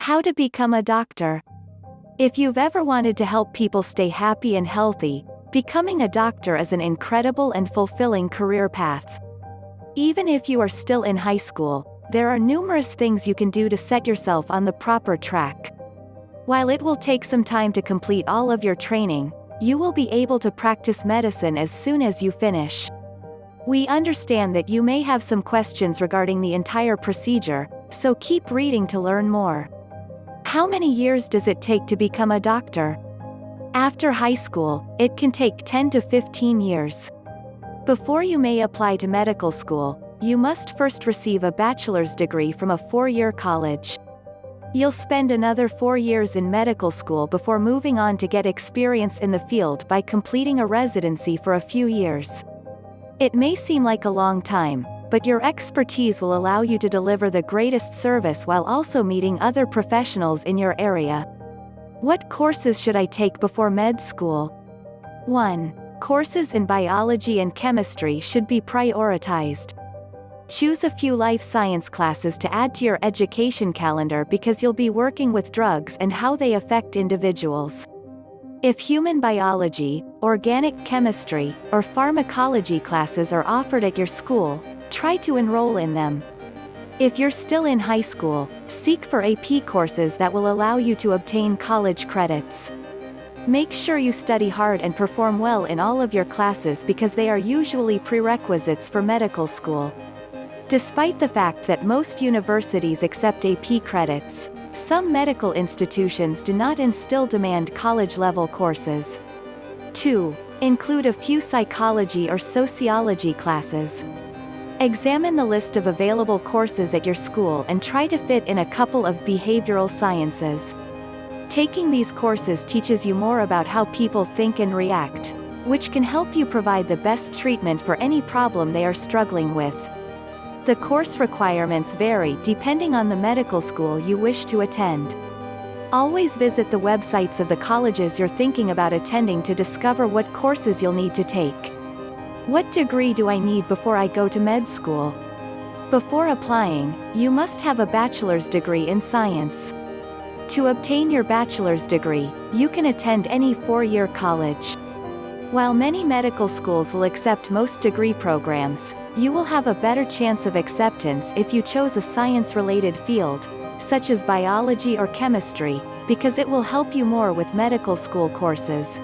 How to become a doctor. If you've ever wanted to help people stay happy and healthy, becoming a doctor is an incredible and fulfilling career path. Even if you are still in high school, there are numerous things you can do to set yourself on the proper track. While it will take some time to complete all of your training, you will be able to practice medicine as soon as you finish. We understand that you may have some questions regarding the entire procedure, so keep reading to learn more. How many years does it take to become a doctor? After high school, it can take 10 to 15 years. Before you may apply to medical school, you must first receive a bachelor's degree from a 4-year college. You'll spend another 4 years in medical school before moving on to get experience in the field by completing a residency for a few years. It may seem like a long time, but your expertise will allow you to deliver the greatest service while also meeting other professionals in your area. What courses should I take before med school? 1. Courses in biology and chemistry should be prioritized. Choose a few life science classes to add to your education calendar because you'll be working with drugs and how they affect individuals. If human biology, organic chemistry, or pharmacology classes are offered at your school, try to enroll in them. If you're still in high school, seek for AP courses that will allow you to obtain college credits. Make sure you study hard and perform well in all of your classes because they are usually prerequisites for medical school. Despite the fact that most universities accept AP credits, some medical institutions do not and still demand college-level courses. 2. Include a few psychology or sociology classes. Examine the list of available courses at your school and try to fit in a couple of behavioral sciences. Taking these courses teaches you more about how people think and react, which can help you provide the best treatment for any problem they are struggling with. The course requirements vary depending on the medical school you wish to attend. Always visit the websites of the colleges you're thinking about attending to discover what courses you'll need to take. What degree do I need before I go to med school? Before applying, you must have a bachelor's degree in science. To obtain your bachelor's degree, you can attend any 4-year college. While many medical schools will accept most degree programs, you will have a better chance of acceptance if you chose a science-related field, such as biology or chemistry, because it will help you more with medical school courses.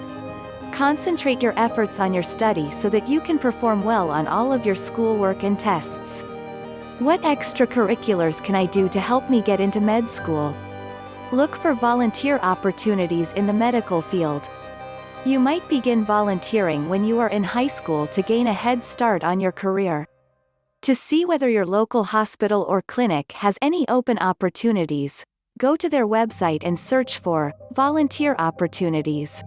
Concentrate your efforts on your study so that you can perform well on all of your schoolwork and tests. What extracurriculars can I do to help me get into med school? Look for volunteer opportunities in the medical field. You might begin volunteering when you are in high school to gain a head start on your career. To see whether your local hospital or clinic has any open opportunities, go to their website and search for volunteer opportunities.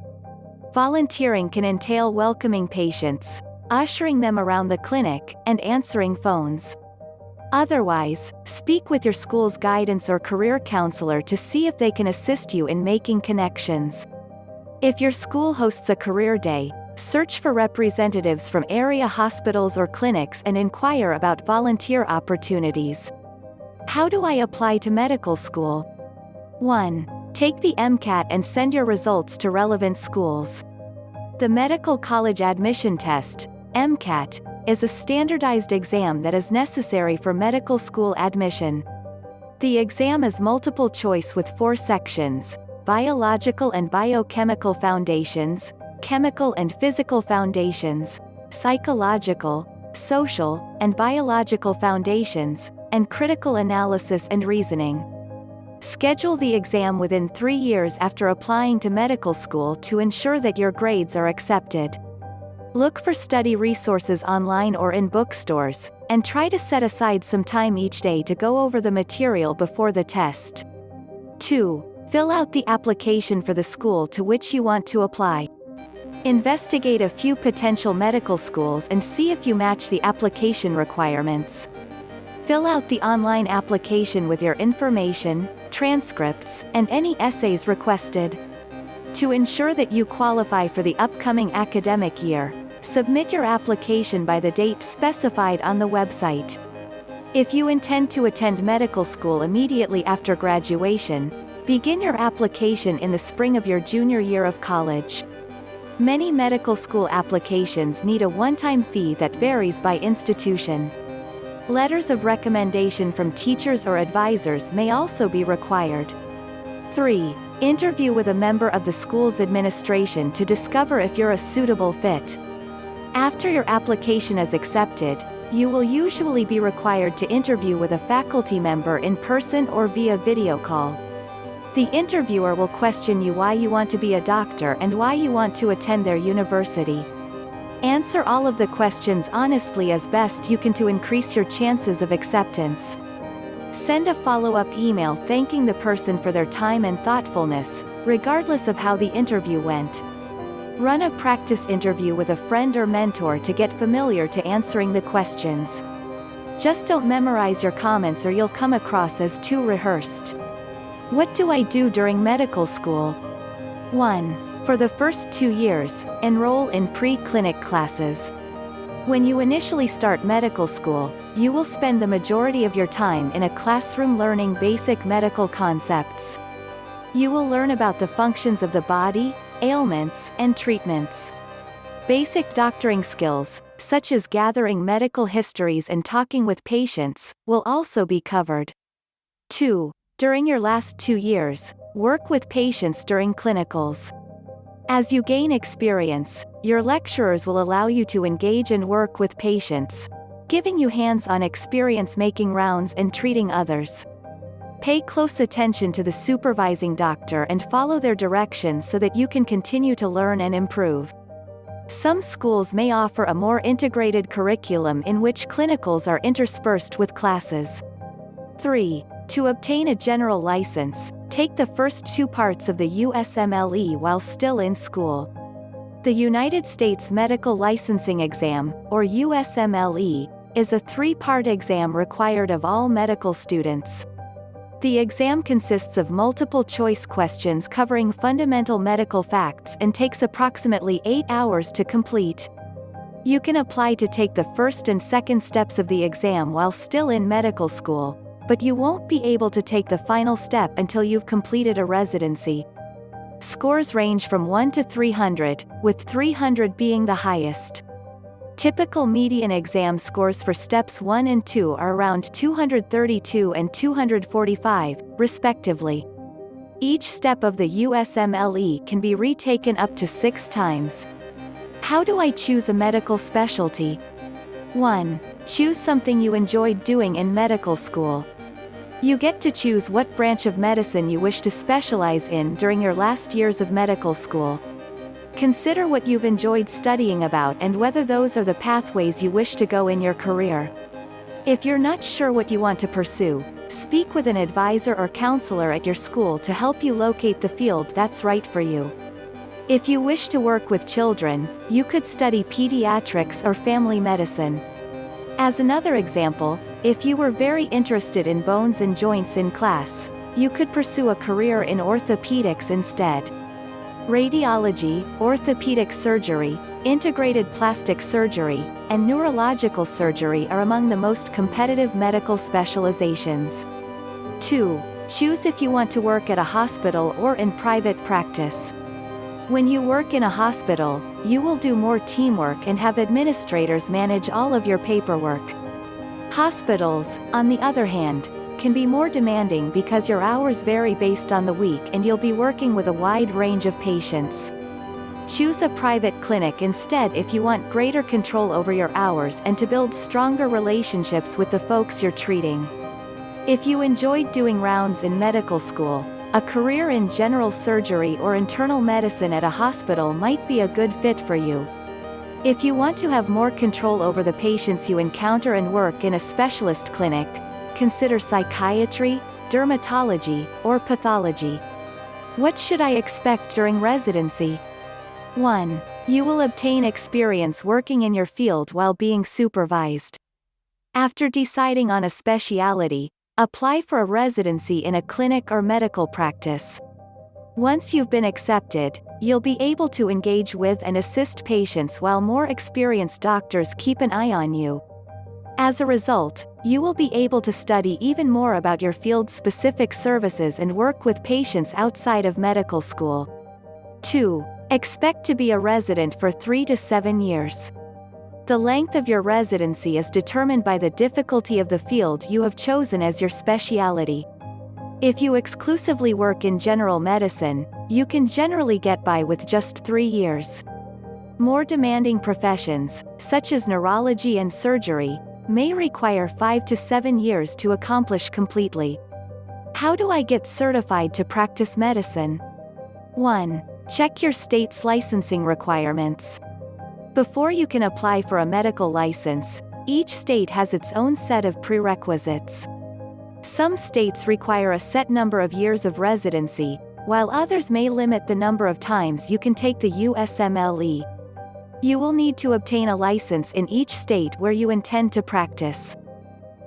Volunteering can entail welcoming patients, ushering them around the clinic, and answering phones. Otherwise, speak with your school's guidance or career counselor to see if they can assist you in making connections. If your school hosts a career day, search for representatives from area hospitals or clinics and inquire about volunteer opportunities. How do I apply to medical school? 1. Take the MCAT and send your results to relevant schools. The Medical College Admission Test, MCAT, is a standardized exam that is necessary for medical school admission. The exam is multiple choice with 4 sections: biological and biochemical foundations, chemical and physical foundations, psychological, social, and biological foundations, and critical analysis and reasoning. Schedule the exam within 3 years after applying to medical school to ensure that your grades are accepted. Look for study resources online or in bookstores, and try to set aside some time each day to go over the material before the test. 2. Fill out the application for the school to which you want to apply. Investigate a few potential medical schools and see if you match the application requirements. Fill out the online application with your information, transcripts, and any essays requested. To ensure that you qualify for the upcoming academic year, submit your application by the date specified on the website. If you intend to attend medical school immediately after graduation, begin your application in the spring of your junior year of college. Many medical school applications need a one-time fee that varies by institution. Letters of recommendation from teachers or advisors may also be required. 3. Interview with a member of the school's administration to discover if you're a suitable fit. After your application is accepted, you will usually be required to interview with a faculty member in person or via video call. The interviewer will question you why you want to be a doctor and why you want to attend their university. Answer all of the questions honestly as best you can to increase your chances of acceptance. Send a follow-up email thanking the person for their time and thoughtfulness, regardless of how the interview went. Run a practice interview with a friend or mentor to get familiar to answering the questions. Just don't memorize your comments or you'll come across as too rehearsed. What do I do during medical school? 1. For the first 2 years, enroll in pre-clinic classes. When you initially start medical school, you will spend the majority of your time in a classroom learning basic medical concepts. You will learn about the functions of the body, ailments, and treatments. Basic doctoring skills, such as gathering medical histories and talking with patients, will also be covered. 2. During your last 2 years, work with patients during clinicals. As you gain experience, your lecturers will allow you to engage and work with patients, giving you hands-on experience making rounds and treating others. Pay close attention to the supervising doctor and follow their directions so that you can continue to learn and improve. Some schools may offer a more integrated curriculum in which clinicals are interspersed with classes. 3. To obtain a general license, take the first 2 parts of the USMLE while still in school. The United States Medical Licensing Exam, or USMLE, is a 3-part exam required of all medical students. The exam consists of multiple-choice questions covering fundamental medical facts and takes approximately 8 hours to complete. You can apply to take the first and second steps of the exam while still in medical school, but you won't be able to take the final step until you've completed a residency. Scores range from 1 to 300, with 300 being the highest. Typical median exam scores for steps 1 and 2 are around 232 and 245, respectively. Each step of the USMLE can be retaken up to 6 times. How do I choose a medical specialty? 1. Choose something you enjoyed doing in medical school. You get to choose what branch of medicine you wish to specialize in during your last years of medical school. Consider what you've enjoyed studying about and whether those are the pathways you wish to go in your career. If you're not sure what you want to pursue, speak with an advisor or counselor at your school to help you locate the field that's right for you. If you wish to work with children, you could study pediatrics or family medicine. As another example, if you were very interested in bones and joints in class, you could pursue a career in orthopedics instead. Radiology, orthopedic surgery, integrated plastic surgery, and neurological surgery are among the most competitive medical specializations. 2. Choose if you want to work at a hospital or in private practice. When you work in a hospital, you will do more teamwork and have administrators manage all of your paperwork. Hospitals, on the other hand, can be more demanding because your hours vary based on the week and you'll be working with a wide range of patients. Choose a private clinic instead if you want greater control over your hours and to build stronger relationships with the folks you're treating. If you enjoyed doing rounds in medical school, a career in general surgery or internal medicine at a hospital might be a good fit for you. If you want to have more control over the patients you encounter and work in a specialist clinic, consider psychiatry, dermatology, or pathology. What should I expect during residency? 1. You will obtain experience working in your field while being supervised. After deciding on a specialty, apply for a residency in a clinic or medical practice. Once you've been accepted, you'll be able to engage with and assist patients while more experienced doctors keep an eye on you. As a result, you will be able to study even more about your field's specific services and work with patients outside of medical school. 2. Expect to be a resident for 3 to 7 years. The length of your residency is determined by the difficulty of the field you have chosen as your specialty. If you exclusively work in general medicine, you can generally get by with just 3 years. More demanding professions, such as neurology and surgery, may require 5 to 7 years to accomplish completely. How do I get certified to practice medicine? 1. Check your state's licensing requirements. Before you can apply for a medical license, each state has its own set of prerequisites. Some states require a set number of years of residency, while others may limit the number of times you can take the USMLE. You will need to obtain a license in each state where you intend to practice.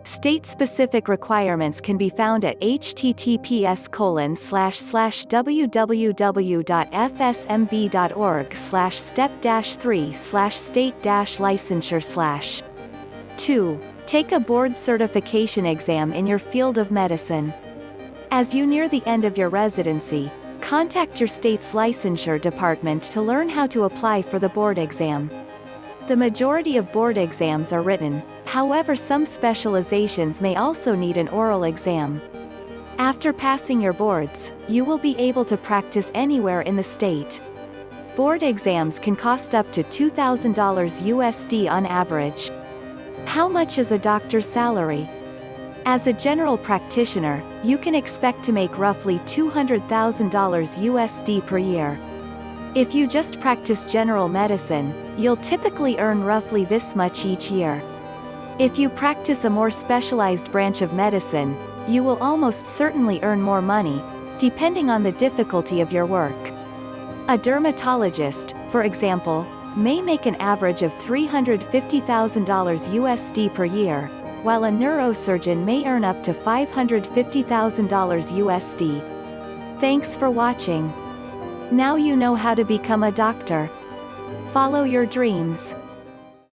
State-specific requirements can be found at https://www.fsmb.org/step-3/state-licensure/. 2. Take a board certification exam in your field of medicine. As you near the end of your residency, contact your state's licensure department to learn how to apply for the board exam. The majority of board exams are written, however some specializations may also need an oral exam. After passing your boards, you will be able to practice anywhere in the state. Board exams can cost up to $2,000 USD on average. How much is a doctor's salary? As a general practitioner, you can expect to make roughly $200,000 USD per year. If you just practice general medicine, you'll typically earn roughly this much each year. If you practice a more specialized branch of medicine, you will almost certainly earn more money, depending on the difficulty of your work. A dermatologist, for example, may make an average of $350,000 USD per year, while a neurosurgeon may earn up to $550,000 USD. Thanks for watching. Now you know how to become a doctor. Follow your dreams.